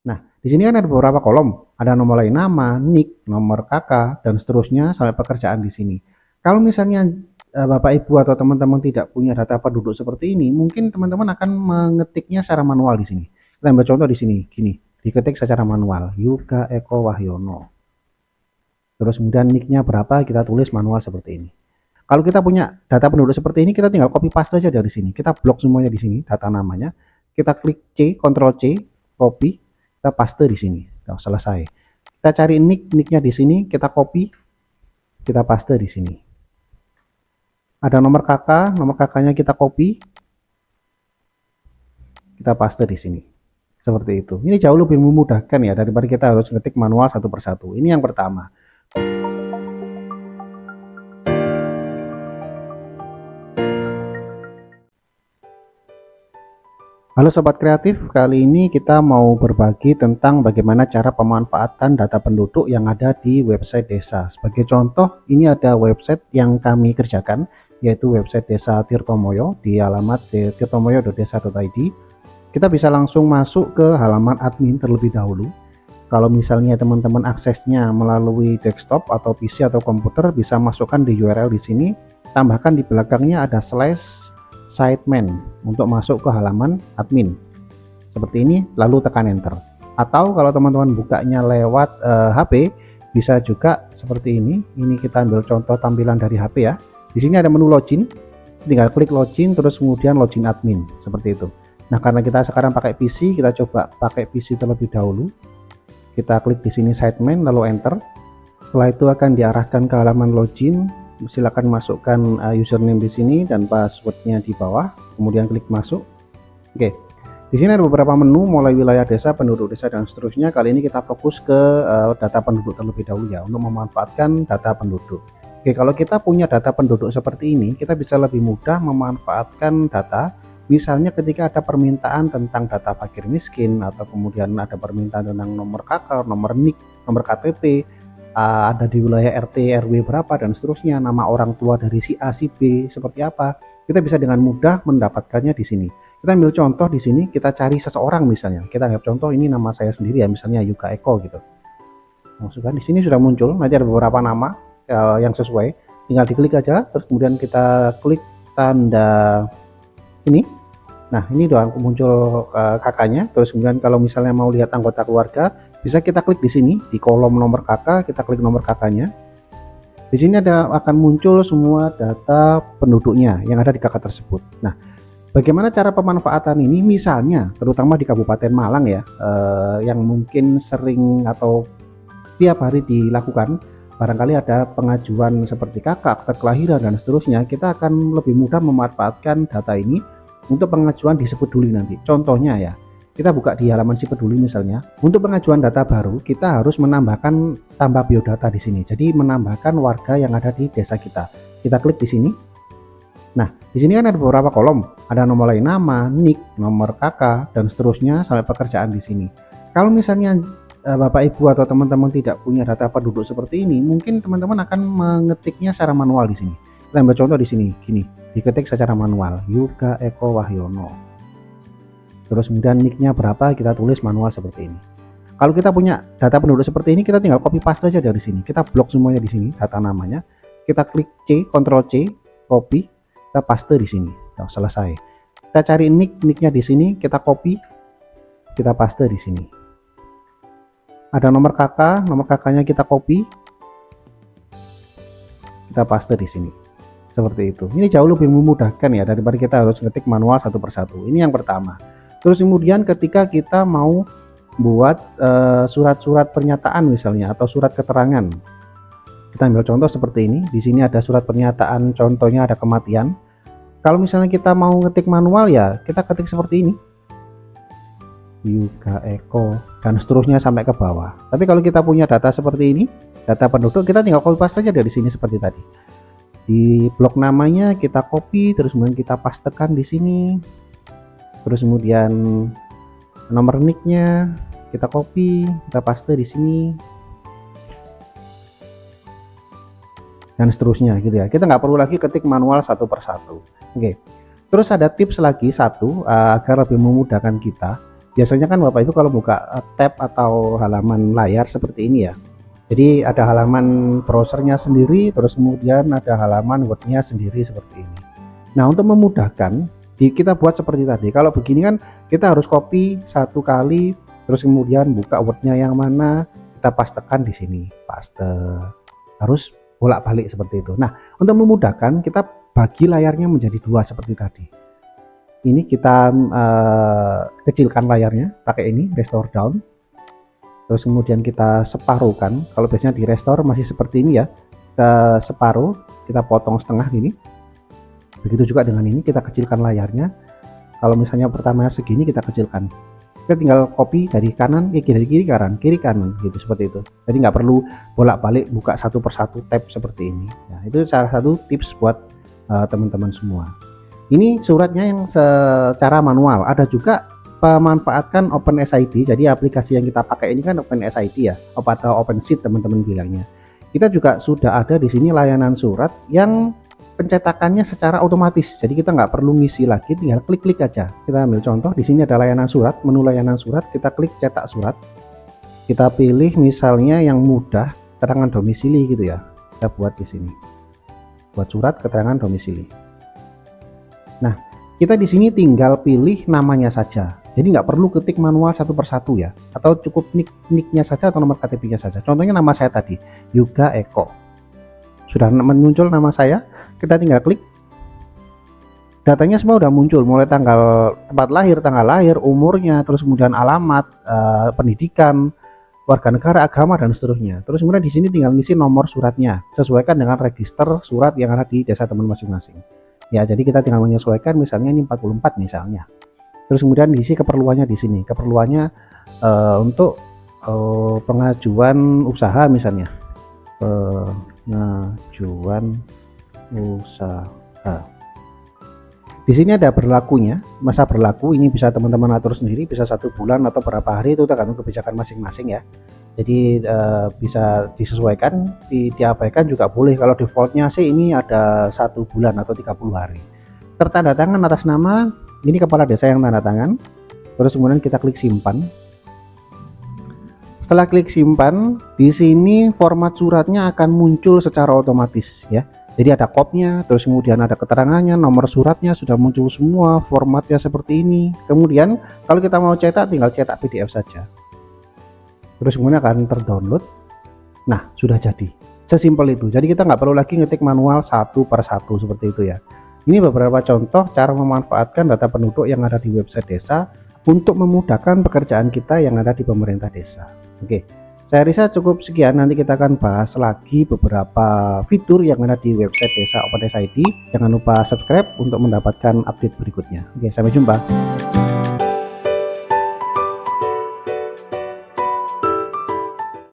Nah, di sini kan ada beberapa kolom, ada nomor lain nama, nick, nomor kakak, dan seterusnya sampai pekerjaan di sini. Kalau misalnya Bapak Ibu atau teman-teman tidak punya data penduduk seperti ini, mungkin teman-teman akan mengetiknya secara manual di sini. Kita ambil contoh di sini, gini, diketik secara manual, Yuga Eko Wahyono. Terus kemudian nicknya berapa, kita tulis manual seperti ini. Kalau kita punya data penduduk seperti ini, kita tinggal copy paste aja dari sini. Kita blok semuanya di sini, data namanya. Kita klik C, Ctrl C, copy, kita paste di sini. Nah, selesai. Kita cari nicknya di sini, kita copy, kita paste di sini. Ada nomor kakak, nomor kakaknya kita copy, kita paste di sini. Seperti itu. Ini jauh lebih memudahkan ya daripada kita harus ngetik manual satu persatu. Ini yang pertama. Halo Sobat Kreatif, kali ini kita mau berbagi tentang bagaimana cara pemanfaatan data penduduk yang ada di website desa. Sebagai contoh, ini ada website yang kami kerjakan, yaitu website Desa Tirtomoyo di alamat tirtomoyo.desa.id. Kita bisa langsung masuk ke halaman admin terlebih dahulu. Kalau misalnya teman-teman aksesnya melalui desktop atau PC atau komputer, bisa masukkan di URL di sini, tambahkan di belakangnya ada slash sideman untuk masuk ke halaman admin seperti ini, lalu tekan enter. Atau kalau teman-teman bukanya lewat HP, bisa juga seperti ini. Ini kita ambil contoh tampilan dari HP ya. Di sini ada menu login, tinggal klik login, terus kemudian login admin seperti itu. Nah, karena kita sekarang pakai PC, kita coba pakai PC terlebih dahulu. Kita klik di sini sideman lalu enter. Setelah itu akan diarahkan ke halaman login. Silakan masukkan username di sini dan passwordnya di bawah, kemudian klik masuk. Oke, di sini ada beberapa menu mulai wilayah desa, penduduk desa, dan seterusnya. Kali ini kita fokus ke data penduduk terlebih dahulu ya, untuk memanfaatkan data penduduk. Oke, kalau kita punya data penduduk seperti ini, kita bisa lebih mudah memanfaatkan data. Misalnya ketika ada permintaan tentang data fakir miskin, atau kemudian ada permintaan tentang nomor kakak, nomor NIK, nomor KTP, ada di wilayah RT RW berapa dan seterusnya, nama orang tua dari si A si B seperti apa, kita bisa dengan mudah mendapatkannya di sini. Kita ambil contoh di sini, kita cari seseorang misalnya, kita anggap contoh ini nama saya sendiri ya, misalnya Yuga Eko gitu. Masukkan di sini, sudah muncul, nanti ada beberapa nama yang sesuai, tinggal diklik aja, terus kemudian kita klik tanda ini. Nah, ini udah muncul kakaknya. Terus kemudian kalau misalnya mau lihat anggota keluarga, bisa kita klik di sini di kolom nomor kakak, kita klik nomor kakaknya. Di sini akan muncul semua data penduduknya yang ada di kakak tersebut. Nah, bagaimana cara pemanfaatan ini? Misalnya, terutama di Kabupaten Malang ya, yang mungkin sering atau setiap hari dilakukan, barangkali ada pengajuan seperti kakak, akte kelahiran dan seterusnya, kita akan lebih mudah memanfaatkan data ini untuk pengajuan di Sepeduli nanti. Contohnya ya, kita buka di halaman Sepeduli misalnya. Untuk pengajuan data baru, kita harus menambahkan tambah biodata di sini. Jadi menambahkan warga yang ada di desa kita. Kita klik di sini. Nah, di sini kan ada beberapa kolom, ada nomor lain nama, nick, nomor kakak, dan seterusnya sampai pekerjaan di sini. Kalau misalnya Bapak Ibu atau teman-teman tidak punya data penduduk seperti ini, mungkin teman-teman akan mengetiknya secara manual di sini. Kita ambil contoh di sini, gini, diketik secara manual, Yuga Eko Wahyono. Terus kemudian nicknya berapa, kita tulis manual seperti ini. Kalau kita punya data penduduk seperti ini, kita tinggal copy paste aja dari sini. Kita blok semuanya di sini, data namanya. Kita klik C, Ctrl C, copy, kita paste di sini. Nah, selesai. Kita cari nicknya di sini, kita copy, kita paste di sini. Ada nomor kakak, nomor kakaknya kita copy, kita paste di sini. Seperti itu. Ini jauh lebih memudahkan ya daripada kita harus ngetik manual satu persatu. Ini yang pertama. Terus kemudian ketika kita mau buat surat-surat pernyataan misalnya atau surat keterangan, kita ambil contoh seperti ini. Di sini ada surat pernyataan, contohnya ada kematian. Kalau misalnya kita mau ngetik manual ya, kita ketik seperti ini, Yuga Eko, dan seterusnya sampai ke bawah. Tapi kalau kita punya data seperti ini, data penduduk, kita tinggal copy paste saja dari sini seperti tadi. Di blok namanya kita copy, terus kemudian kita pastekan di sini. Terus kemudian nomor nicknya kita copy, kita paste di sini. Dan seterusnya gitu ya. Kita nggak perlu lagi ketik manual satu persatu. Oke. Terus ada tips lagi satu agar lebih memudahkan kita. Biasanya kan Bapak Ibu kalau buka tab atau halaman layar seperti ini ya. Jadi ada halaman browsernya sendiri, terus kemudian ada halaman Word-nya sendiri seperti ini. Nah, untuk memudahkan, kita buat seperti tadi. Kalau begini kan kita harus copy satu kali, terus kemudian buka Word-nya yang mana, kita pastekan di sini, paste. Harus bolak-balik seperti itu. Nah, untuk memudahkan kita bagi layarnya menjadi dua seperti tadi. Ini kita kecilkan layarnya pakai ini restore down, terus kemudian kita separuhkan. Kalau biasanya di restore masih seperti ini ya, kita separuh, kita potong setengah gini. Begitu juga dengan ini, kita kecilkan layarnya. Kalau misalnya pertama segini, kita kecilkan. Kita tinggal copy dari kanan ke kiri, kiri kanan gitu, seperti itu. Jadi nggak perlu bolak-balik buka satu persatu tab seperti ini. Nah, itu salah satu tips buat teman-teman semua. Ini suratnya yang secara manual. Ada juga memanfaatkan OpenSID. Jadi aplikasi yang kita pakai ini kan OpenSID ya, atau OpenSheet teman-teman bilangnya. Kita juga sudah ada di sini layanan surat yang pencetakannya secara otomatis. Jadi kita nggak perlu ngisi lagi, tinggal klik-klik aja. Kita ambil contoh, di sini ada layanan surat, menu layanan surat, kita klik cetak surat. Kita pilih misalnya yang mudah, keterangan domisili gitu ya. Kita buat di sini. Buat surat keterangan domisili. Nah, kita di sini tinggal pilih namanya saja. Jadi nggak perlu ketik manual satu persatu ya, atau cukup nicknya saja atau nomor KTP-nya saja. Contohnya nama saya tadi, Yoga Eko. Sudah muncul nama saya, kita tinggal klik. Datanya semua udah muncul, mulai tanggal tempat lahir, tanggal lahir, umurnya, terus kemudian alamat, pendidikan, warga negara, agama, dan seterusnya. Terus kemudian di sini tinggal ngisi nomor suratnya, sesuaikan dengan register surat yang ada di desa teman masing-masing. Ya, jadi kita tinggal menyesuaikan, misalnya ini 44 misalnya. Terus kemudian diisi keperluannya di sini. Keperluannya untuk pengajuan usaha misalnya. Pengajuan usaha. Di sini ada berlakunya, masa berlaku ini bisa teman-teman atur sendiri, bisa 1 bulan atau berapa hari, itu tergantung kebijakan masing-masing ya. Jadi bisa disesuaikan, diabaikan juga boleh. Kalau defaultnya sih ini ada 1 bulan atau 30 hari. Tertanda tangan atas nama, ini kepala desa yang tanda tangan. Terus kemudian kita klik simpan. Setelah klik simpan, di sini format suratnya akan muncul secara otomatis ya. Jadi ada kopnya, terus kemudian ada keterangannya, nomor suratnya sudah muncul semua, formatnya seperti ini. Kemudian kalau kita mau cetak, tinggal cetak PDF saja. Terus kemudian akan terdownload. Nah, sudah jadi. Sesimpel itu. Jadi kita nggak perlu lagi ngetik manual satu per satu seperti itu ya. Ini beberapa contoh cara memanfaatkan data penduduk yang ada di website desa untuk memudahkan pekerjaan kita yang ada di pemerintah desa. Oke, saya rasa cukup sekian. Nanti kita akan bahas lagi beberapa fitur yang ada di website desa OpenSID. Jangan lupa subscribe untuk mendapatkan update berikutnya. Oke, sampai jumpa.